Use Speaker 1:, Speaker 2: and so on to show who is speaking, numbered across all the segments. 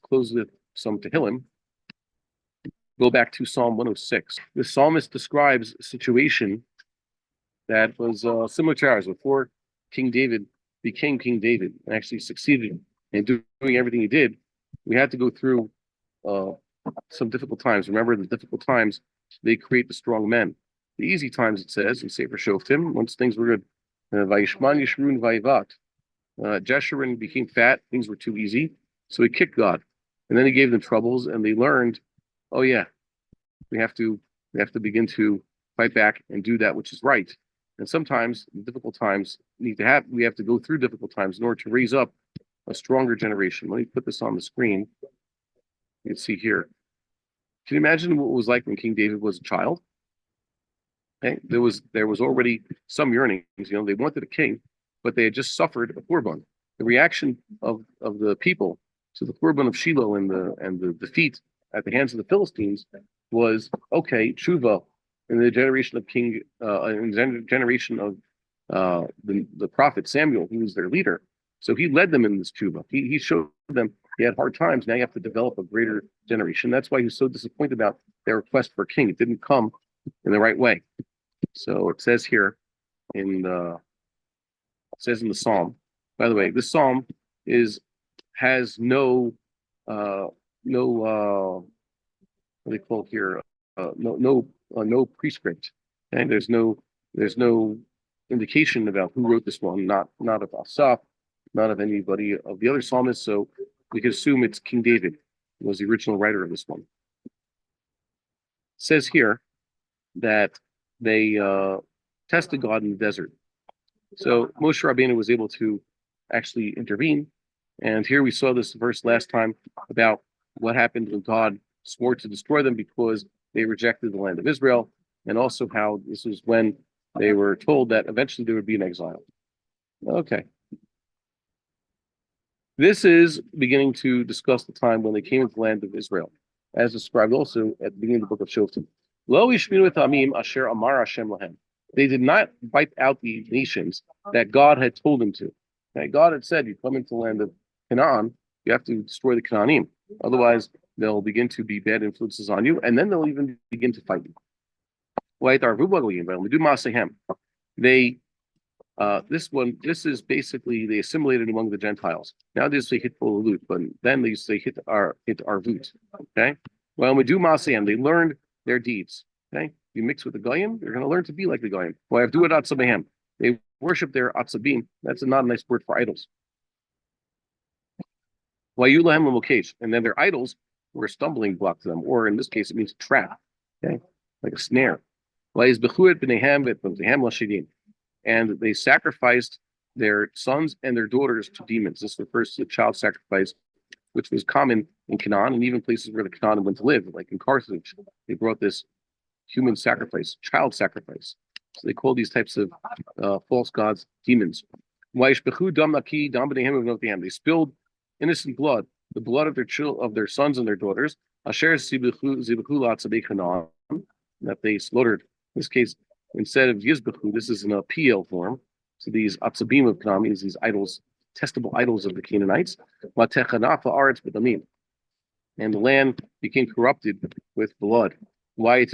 Speaker 1: close with some Tehillim. Go back to Psalm 106. The psalmist describes a situation that was similar to ours before King David became King David and actually succeeded in doing everything he did. We had to go through some difficult times. Remember, the difficult times, they create the strong men. The easy times, it says in Sefer Shoftim, once things were good, Vayishman Yishrun Vayivat. Jeshurun became fat, things were too easy, so he kicked God. And then he gave them troubles, and they learned, oh yeah, we have to begin to fight back and do that which is right. And sometimes difficult times we have to go through difficult times in order to raise up a stronger generation. Let me put this on the screen. You can see here. Can you imagine what it was like when King David was a child? Okay, there was already some yearnings. They wanted a king, but they had just suffered a korban. The reaction of the people to the korban of Shilo and the defeat at the hands of the Philistines was okay. Tshuva in the generation of the generation of the prophet Samuel, who was their leader. So he led them in this tshuva. He showed them he had hard times. Now you have to develop a greater generation. That's why he was so disappointed about their request for a king. It didn't come in the right way. So it says here in the Psalm. By the way, this Psalm has no what do they call it here? No prescript. Okay? There's no indication about who wrote this one. Not of Asaph, not of anybody of the other psalmists. So we can assume it's King David who was the original writer of this one. It says here that they tested God in the desert. So Moshe Rabbeinu was able to actually intervene. And here we saw this verse last time about what happened when God swore to destroy them because they rejected the land of Israel, and also how this was when they were told that eventually they would be in exile. Okay. This is beginning to discuss the time when they came into the land of Israel, as described also at the beginning of the book of Shoftim. Lo yishminu et amim asher amar Hashem lahem. They did not wipe out the nations that God had told them to. Okay? God had said, you come into the land of Canaan, you have to destroy the Canaanim. Otherwise, they'll begin to be bad influences on you, and then they'll even begin to fight you. This is basically they assimilated among the Gentiles. Now they say hit Polut, but then they say hit Arvut. Okay? Well, we do Masayim, they learned their deeds. Okay? You mix with the Goyim, you're going to learn to be like the Goyim. Why have do it Atzabehem? They worship their Atzabim. That's not a nice word for idols. Why you lahem l'mokesh, and then their idols were a stumbling block to them, or in this case, it means a trap, okay, like a snare. And they sacrificed their sons and their daughters to demons. This refers to the child sacrifice, which was common in Canaan and even places where the Canaan went to live, like in Carthage. They brought this human sacrifice, child sacrifice. So they call these types of false gods demons. They spilled innocent blood, the blood of their sons and their daughters, that they slaughtered. In this case, instead of Yizbechu, this is in a PL form. So these Atzabim of Canaan, these idols, testable idols of the Canaanites, and the land became corrupted with blood. They're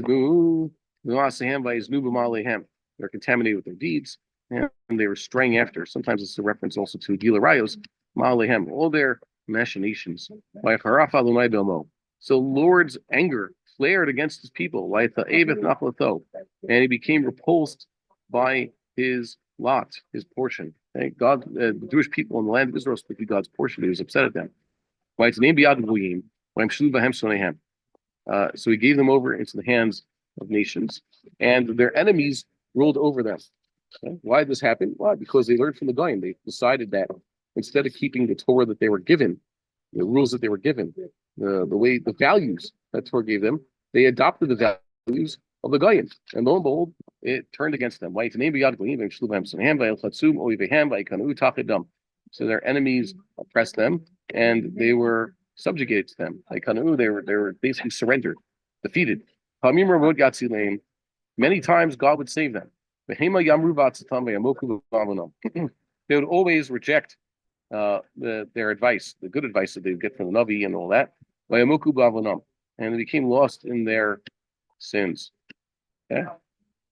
Speaker 1: contaminated with their deeds, and they were straying after. Sometimes it's a reference also to Gilarayos, Ma'alehem, all their machinations. So Lord's anger flared against his people, and he became repulsed by his lot, his portion. Okay? God, the Jewish people in the land of Israel, especially God's portion, he was upset at them. So he gave them over into the hands of nations, and their enemies ruled over them. Okay? Why did this happen? Why? Because they learned from the Goyim. They decided that instead of keeping the Torah that they were given, the rules that they were given, the values that Torah gave them, they adopted the values of the Goyim. And lo and behold, it turned against them. So their enemies oppressed them, and they were subjugated to them. They were basically surrendered, defeated. Many times God would save them. They would always reject their advice, the good advice that they get from the Navi and all that. And they became lost in their sins. Yeah.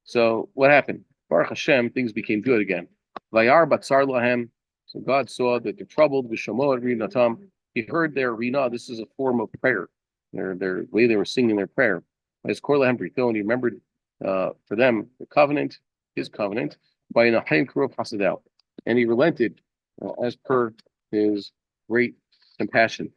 Speaker 1: So what happened? Baruch Hashem, things became good again. Vayar batzar lahem. So God saw that they're troubled. V'shamoat rinatam. He heard their rina. This is a form of prayer. Their way they were singing their prayer. As kor lahem brito, and he remembered for them the covenant, his covenant, by an ahayim kurov hasadel, and he relented as per his great compassion.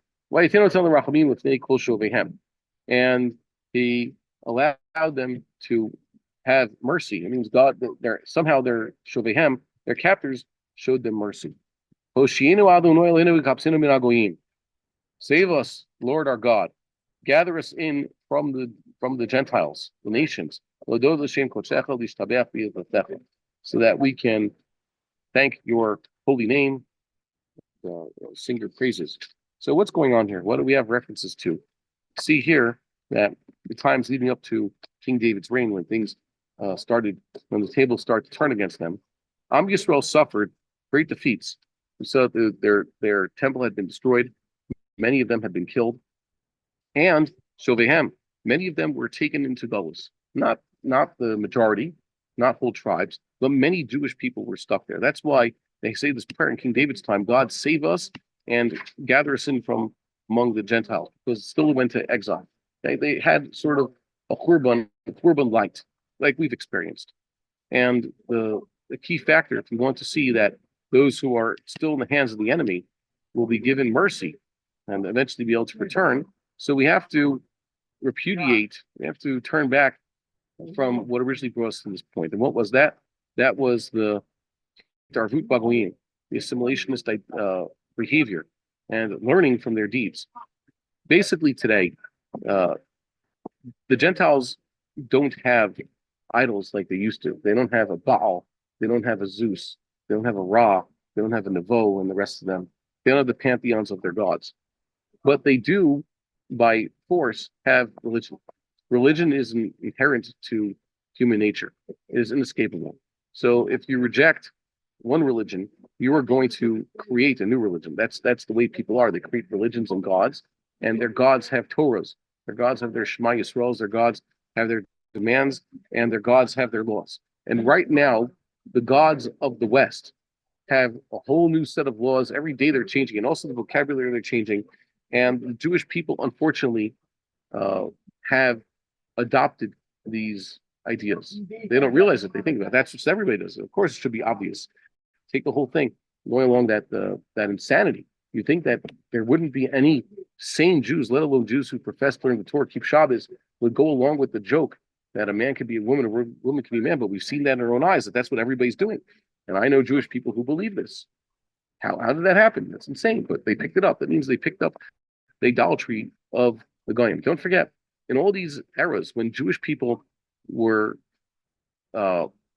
Speaker 1: And he allowed them to have mercy. It means God, somehow their shovehem, their captors, showed them mercy. Save us, Lord our God. Gather us in from the Gentiles, the nations, so that we can thank your holy name, sing your praises. So what's going on here? What do we have references to? See here that the times leading up to King David's reign, when things when the tables started to turn against them, Am Yisrael suffered great defeats. We saw that their temple had been destroyed. Many of them had been killed. And Shovehem, many of them were taken into Galus. Not the majority, not whole tribes, but many Jewish people were stuck there. That's why they say this prayer in King David's time: God save us and gather us in from among the Gentiles, because it still went to exile. They had sort of a Khurban light, like we've experienced. And the key factor, if you want to see that those who are still in the hands of the enemy will be given mercy and eventually be able to return. So we have to turn back from what originally brought us to this point. And what was that? That was the Darvut Bagoyim, the assimilationist behavior, and learning from their deeds. Basically today, the Gentiles don't have idols like they used to. They don't have a Baal, they don't have a Zeus, they don't have a Ra, they don't have a Nevo, and the rest of them. They don't have the pantheons of their gods. But they do, by force, have religion. Religion is inherent to human nature. It is inescapable. So if you reject one religion, you are going to create a new religion. That's the way people are. They create religions and gods, and their gods have Torahs. Their gods have their Shema Yisraels. Their gods have their demands, and their gods have their laws. And right now, the gods of the West have a whole new set of laws. Every day they're changing, and also the vocabulary they're changing. And the Jewish people, unfortunately, have adopted these ideas. They don't realize it. They think about it. That's what everybody does. Of course, it should be obvious. Take the whole thing, going along that insanity. You think that there wouldn't be any sane Jews, let alone Jews who profess learning the Torah, keep Shabbos, would go along with the joke that a man could be a woman, a woman can be a man. But we've seen that in our own eyes, that's what everybody's doing. And I know Jewish people who believe this. How did that happen? That's insane. But they picked it up. That means they picked up the idolatry of the Goyim. Don't forget, in all these eras, when Jewish people were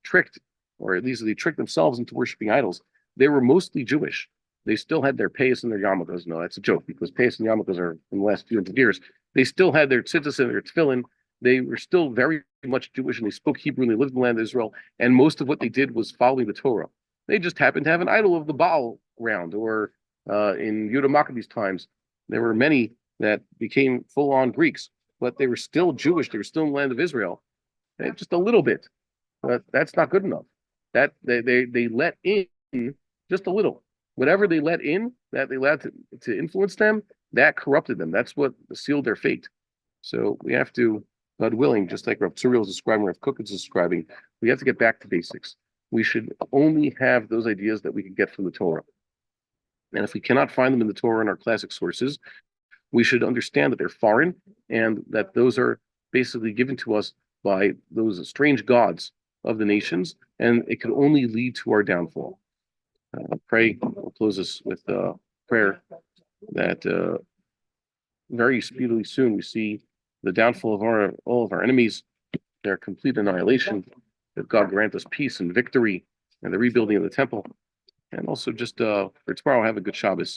Speaker 1: tricked, or at least they tricked themselves into worshiping idols, they were mostly Jewish. They still had their payas and their yarmulkes. No, that's a joke, because payas and yarmulkes are in the last few hundred years. They still had their tzitzis and their tefillin. They were still very much Jewish, and they spoke Hebrew, and they lived in the land of Israel. And most of what they did was following the Torah. They just happened to have an idol of the Baal around, or in Yehuda Maccabee's times, there were many that became full-on Greeks, but they were still Jewish. They were still in the land of Israel, just a little bit. But that's not good enough. That they let in just a little. Whatever they let in, that they allowed to influence them, that corrupted them. That's what sealed their fate. So we have to, God willing, just like Rav Tzuriel is describing, Rav Kook is describing, we have to get back to basics. We should only have those ideas that we can get from the Torah. And if we cannot find them in the Torah and our classic sources, we should understand that they're foreign, and that those are basically given to us by those strange gods of the nations, and it could only lead to our downfall. We'll close this with prayer that very speedily soon we see the downfall of all of our enemies, their complete annihilation, that God grant us peace and victory and the rebuilding of the temple. And also just for tomorrow, have a good Shabbos.